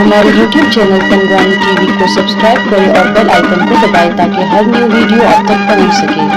हमारे YouTube channel संग्रामी TV को subscribe करें और बेल आइकन को दबाएं ताकि हर न्यू वीडियो आप तक पहुंच सके।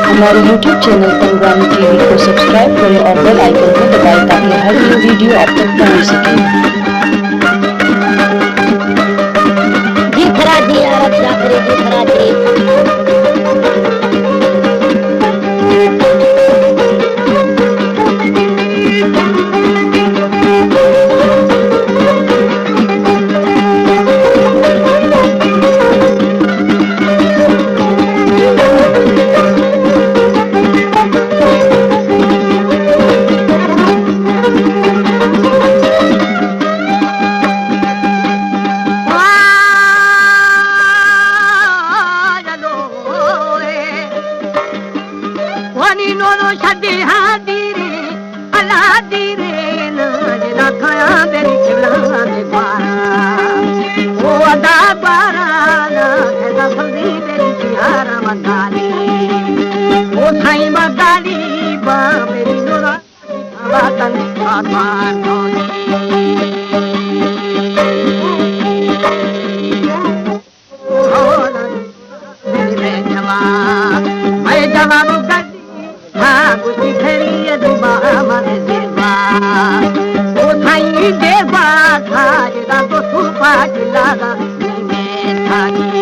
हमारे YouTube चैनल संग्रामी टीवी को सब्सक्राइब करें और बेल आइकन को दबाएं ताकि हर न्यू वीडियो आप तक पहुंच सके। नो नो शदी हादी रे अला दी रे ना खाया तेरी चिल्ला दे पारा ओ अदा पारा ना ऐसा फलदी तेरी चियारा मंदाली ओ साई मंदाली बा मेरी नोरा बातन आत्मान नोनी मैं जवाब करती हाँ कुछ खरी दुबा मन देवा वो थाई देवा था जरा तो सुपा चिल्लागा मैं थाई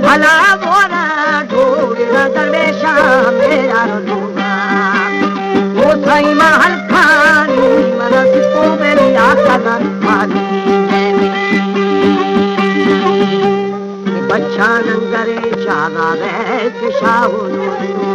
भला यारो दूंगा वो साईं मां हलखानी मन सिको मेरी आका मारी बच्चा नंगरे चाला रे शाहू